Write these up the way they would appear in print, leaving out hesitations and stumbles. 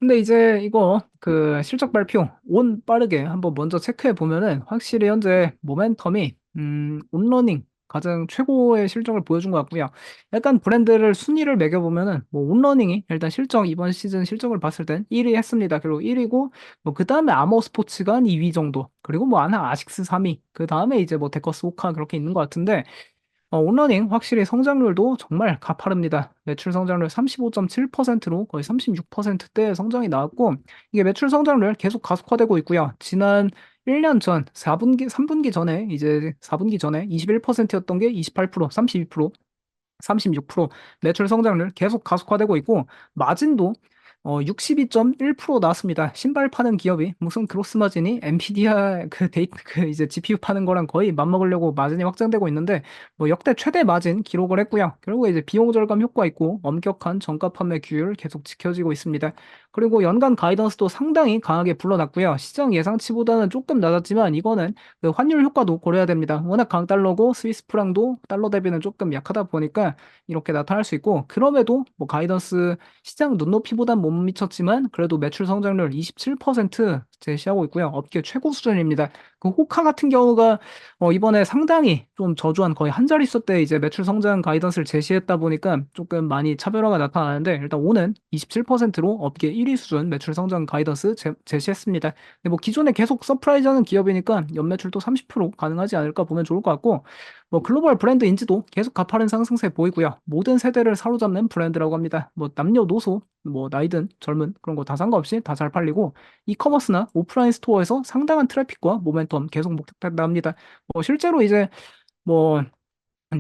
근데 이제 이거 그 실적 발표 온 빠르게 한번 먼저 체크해 보면은 확실히 현재 모멘텀이 온러닝 가장 최고의 실적을 보여준 것 같고요. 약간 브랜드를 순위를 매겨 보면은 뭐 온러닝이 일단 실적 이번 시즌 실적을 봤을 땐 1위 했습니다. 그리고 1위고 뭐 그다음에 아머 스포츠가 한 2위 정도. 그리고 뭐 아나 아식스 3위. 그다음에 이제 뭐 데커스 호카 그렇게 있는 것 같은데 온러닝 확실히 성장률도 정말 가파릅니다. 매출 성장률 35.7%로 거의 36%대 성장이 나왔고, 이게 매출 성장률 계속 가속화되고 있고요. 지난 1년 전, 4분기, 3분기 전에, 이제 4분기 전에 21%였던 게 28%, 32%, 36% 매출 성장률 계속 가속화되고 있고 마진도 62.1% 나왔습니다. 신발 파는 기업이 무슨 그로스 마진이 엔비디아 그 데이트 그 이제 GPU 파는 거랑 거의 맞먹으려고 마진이 확장되고 있는데 뭐 역대 최대 마진 기록을 했고요. 결국 이제 비용 절감 효과 있고 엄격한 정가 판매 규율 계속 지켜지고 있습니다. 그리고 연간 가이던스도 상당히 강하게 불러놨고요. 시장 예상치보다는 조금 낮았지만 이거는 그 환율 효과도 고려해야 됩니다. 워낙 강달러고 스위스 프랑도 달러 대비는 조금 약하다 보니까 이렇게 나타날 수 있고 그럼에도 뭐 가이던스 시장 눈높이보단 못 미쳤지만 그래도 매출 성장률 27% 제시하고 있고요. 업계 최고 수준입니다. 그 호카 같은 경우가 이번에 상당히 좀 저조한 거의 한 자릿수 때 이제 매출 성장 가이던스를 제시했다 보니까 조금 많이 차별화가 나타나는데 일단 오는 27%로 업계 1위 수준 매출 성장 가이던스 제시했습니다. 근데 뭐 기존에 계속 서프라이즈하는 기업이니까 연매출도 30% 가능하지 않을까 보면 좋을 것 같고 뭐 글로벌 브랜드 인지도 계속 가파른 상승세 보이고요. 모든 세대를 사로잡는 브랜드라고 합니다. 뭐 남녀노소, 뭐 나이든 젊은 그런 거 다 상관없이 다 잘 팔리고 이커머스나 오프라인 스토어에서 상당한 트래픽과 모멘텀 계속 목격된다 합니다. 뭐 실제로 이제 뭐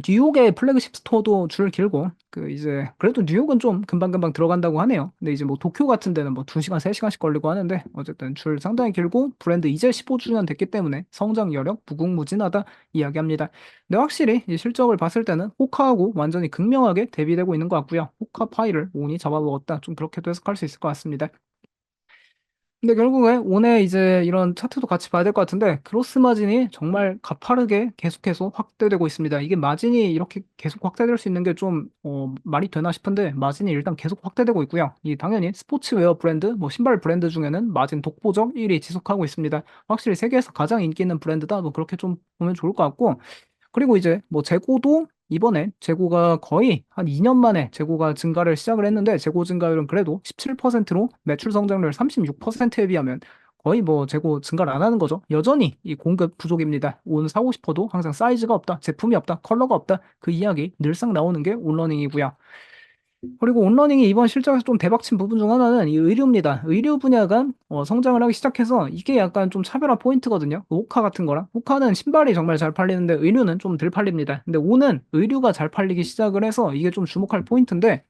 뉴욕의 플래그십 스토어도 줄 길고 그 이제 그래도 뉴욕은 좀 금방금방 들어간다고 하네요. 근데 이제 뭐 도쿄 같은 데는 뭐 2시간, 3시간씩 걸리고 하는데 어쨌든 줄 상당히 길고 브랜드 이제 15주년 됐기 때문에 성장 여력 무궁무진하다 이야기합니다. 근데 확실히 이 실적을 봤을 때는 호카하고 완전히 극명하게 대비되고 있는 것 같고요. 호카 파이를 온이 잡아먹었다. 좀 그렇게도 해석할 수 있을 것 같습니다. 근데 결국에 오늘 이제 이런 차트도 같이 봐야 될 것 같은데 크로스 마진이 정말 가파르게 계속해서 확대되고 있습니다. 이게 마진이 이렇게 계속 확대될 수 있는 게 좀 말이 되나 싶은데 마진이 일단 계속 확대되고 있고요. 이 당연히 스포츠웨어 브랜드, 뭐 신발 브랜드 중에는 마진 독보적 1위 지속하고 있습니다. 확실히 세계에서 가장 인기 있는 브랜드다. 뭐 그렇게 좀 보면 좋을 것 같고 그리고 이제 뭐 재고도 이번에 재고가 거의 한 2년 만에 재고가 증가를 시작을 했는데 재고 증가율은 그래도 17%로 매출 성장률 36%에 비하면 거의 뭐 재고 증가를 안 하는 거죠. 여전히 이 공급 부족입니다. 온 사고 싶어도 항상 사이즈가 없다, 제품이 없다, 컬러가 없다. 그 이야기 늘상 나오는 게 온러닝이고요. 그리고 온러닝이 이번 실적에서 좀 대박친 부분 중 하나는 이 의류입니다. 의류 분야가 성장을 하기 시작해서 이게 약간 좀 차별화 포인트거든요. 그 호카 같은 거랑. 호카는 신발이 정말 잘 팔리는데 의류는 좀 덜 팔립니다. 근데 오는 의류가 잘 팔리기 시작을 해서 이게 좀 주목할 포인트인데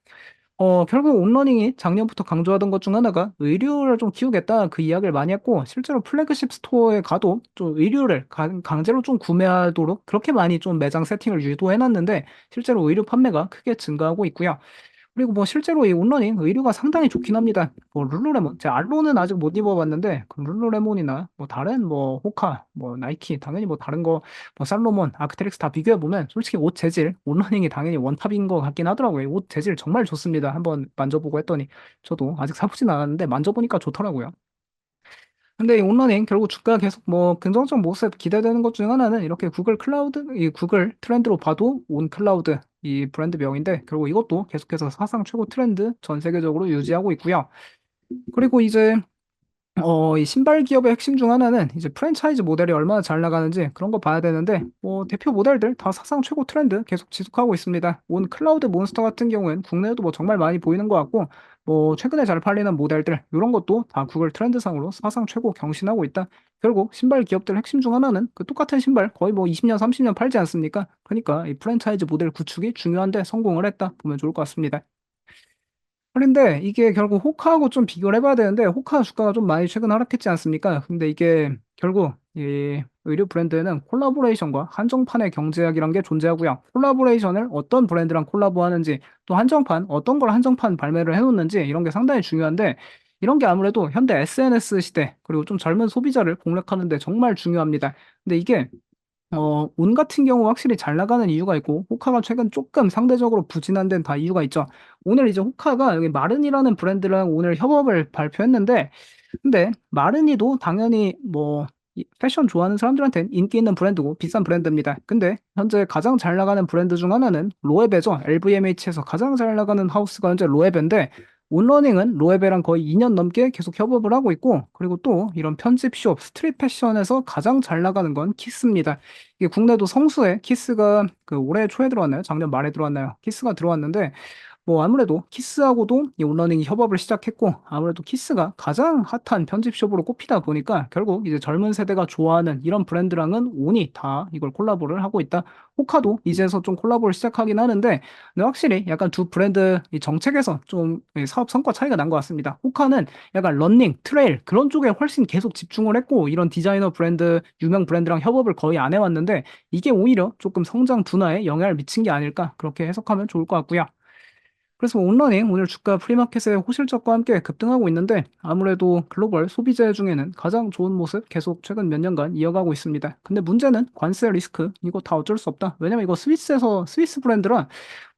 결국 온러닝이 작년부터 강조하던 것 중 하나가 의류를 좀 키우겠다 그 이야기를 많이 했고 실제로 플래그십 스토어에 가도 좀 의류를 강제로 좀 구매하도록 그렇게 많이 좀 매장 세팅을 유도해놨는데 실제로 의류 판매가 크게 증가하고 있고요. 그리고 뭐 실제로 이 온러닝 의류가 상당히 좋긴 합니다. 뭐 룰루레몬, 제가 알로는 아직 못 입어봤는데 그 룰루레몬이나 뭐 다른 뭐 호카, 뭐 나이키 당연히 뭐 다른 거 뭐 살로몬, 아크테릭스 다 비교해 보면 솔직히 옷 재질 온러닝이 당연히 원탑인 것 같긴 하더라고요. 옷 재질 정말 좋습니다. 한번 만져보고 했더니 저도 아직 사보진 않았는데 만져보니까 좋더라고요. 근데 이 온라인 결국 주가 계속 뭐 긍정적 모습 기대되는 것 중 하나는 이렇게 구글 클라우드, 이 구글 트렌드로 봐도 온 클라우드 이 브랜드명인데 결국 이것도 계속해서 사상 최고 트렌드 전 세계적으로 유지하고 있고요. 그리고 이제 이 신발 기업의 핵심 중 하나는 이제 프랜차이즈 모델이 얼마나 잘 나가는지 그런 거 봐야 되는데, 뭐 대표 모델들 다 사상 최고 트렌드 계속 지속하고 있습니다. 온 클라우드 몬스터 같은 경우엔 국내에도 뭐 정말 많이 보이는 것 같고, 뭐 최근에 잘 팔리는 모델들, 이런 것도 다 구글 트렌드상으로 사상 최고 경신하고 있다. 결국 신발 기업들 핵심 중 하나는 그 똑같은 신발 거의 뭐 20년, 30년 팔지 않습니까? 그러니까 이 프랜차이즈 모델 구축이 중요한데 성공을 했다 보면 좋을 것 같습니다. 그런데 이게 결국 호카하고 좀 비교를 해봐야 되는데 호카 주가가 좀 많이 최근 하락했지 않습니까? 근데 이게 결국 이 의류 브랜드에는 콜라보레이션과 한정판의 경제학이란 게 존재하고요. 콜라보레이션을 어떤 브랜드랑 콜라보하는지 또 한정판 어떤 걸 한정판 발매를 해놓는지 이런 게 상당히 중요한데 이런 게 아무래도 현대 SNS 시대 그리고 좀 젊은 소비자를 공략하는데 정말 중요합니다. 근데 이게 온 같은 경우 확실히 잘 나가는 이유가 있고, 호카가 최근 조금 상대적으로 부진한 데는 다 이유가 있죠. 오늘 이제 호카가 여기 마른이라는 브랜드랑 오늘 협업을 발표했는데, 근데 마르니도 당연히 뭐 패션 좋아하는 사람들한테는 인기 있는 브랜드고 비싼 브랜드입니다. 근데 현재 가장 잘 나가는 브랜드 중 하나는 로에베죠. LVMH에서 가장 잘 나가는 하우스가 현재 로에베인데 온러닝은 로에베랑 거의 2년 넘게 계속 협업을 하고 있고 그리고 또 이런 편집숍, 스트릿 패션에서 가장 잘 나가는 건 키스입니다. 이게 국내도 성수에 키스가 그 올해 초에 들어왔나요? 작년 말에 들어왔나요? 키스가 들어왔는데 뭐 아무래도 키스하고도 이 온러닝이 협업을 시작했고 아무래도 키스가 가장 핫한 편집숍으로 꼽히다 보니까 결국 이제 젊은 세대가 좋아하는 이런 브랜드랑은 온이 다 이걸 콜라보를 하고 있다. 호카도 이제서 좀 콜라보를 시작하긴 하는데 근데 확실히 약간 두 브랜드 이 정책에서 좀 사업 성과 차이가 난 것 같습니다. 호카는 약간 런닝, 트레일 그런 쪽에 훨씬 계속 집중을 했고 이런 디자이너 브랜드, 유명 브랜드랑 협업을 거의 안 해왔는데 이게 오히려 조금 성장 둔화에 영향을 미친 게 아닐까 그렇게 해석하면 좋을 것 같고요. 그래서 온러닝 오늘 주가 프리마켓의 호실적과 함께 급등하고 있는데 아무래도 글로벌 소비재 중에는 가장 좋은 모습 계속 최근 몇 년간 이어가고 있습니다. 근데 문제는 관세 리스크 이거 다 어쩔 수 없다. 왜냐면 이거 스위스에서 스위스 브랜드라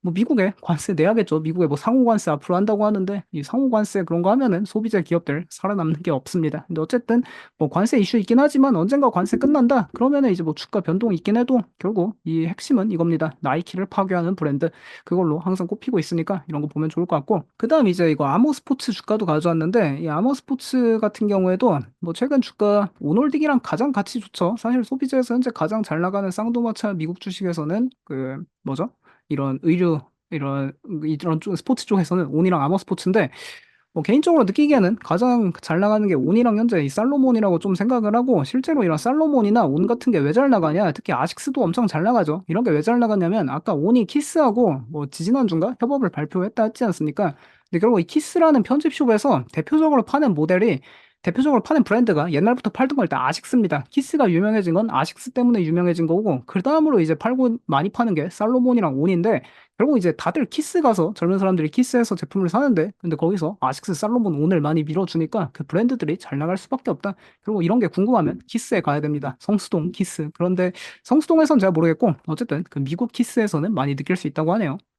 뭐 미국에 관세 내야겠죠. 미국에 뭐 상호 관세 앞으로 한다고 하는데 이 상호 관세 그런 거 하면은 소비자 기업들 살아남는 게 없습니다. 근데 어쨌든 뭐 관세 이슈 있긴 하지만 언젠가 관세 끝난다. 그러면은 이제 뭐 주가 변동이 있긴 해도 결국 이 핵심은 이겁니다. 나이키를 파괴하는 브랜드 그걸로 항상 꼽히고 있으니까 이런 거 보면 좋을 것 같고 그다음 이제 이거 아모 스포츠 주가도 가져왔는데 이 아모 스포츠 같은 경우에도 뭐 최근 주가 오놀딕이랑 가장 같이 좋죠. 사실 소비자에서 현재 가장 잘 나가는 쌍두마차 미국 주식에서는 그 뭐죠? 이런 의류 이런 쪽 스포츠 쪽에서는 온이랑 아머 스포츠인데 뭐 개인적으로 느끼기에는 가장 잘 나가는 게 온이랑 현재 이 살로몬이라고 좀 생각을 하고 실제로 이런 살로몬이나 온 같은 게 왜 잘 나가냐 특히 아식스도 엄청 잘 나가죠. 이런 게 왜 잘 나가냐면 아까 온이 키스하고 뭐 지지난주인가 협업을 발표했다 했지 않습니까? 근데 결국 이 키스라는 편집숍에서 대표적으로 파는 모델이 대표적으로 파는 브랜드가 옛날부터 팔던 걸 일단 아식스입니다. 키스가 유명해진 건 아식스 때문에 유명해진 거고 그 다음으로 이제 팔고 많이 파는 게 살로몬이랑 온인데 결국 이제 다들 키스 가서 젊은 사람들이 키스해서 제품을 사는데 근데 거기서 아식스, 살로몬, 온을 많이 밀어주니까 그 브랜드들이 잘 나갈 수밖에 없다. 그리고 이런 게 궁금하면 키스에 가야 됩니다. 성수동 키스. 그런데 성수동에선 잘 모르겠고 어쨌든 그 미국 키스에서는 많이 느낄 수 있다고 하네요.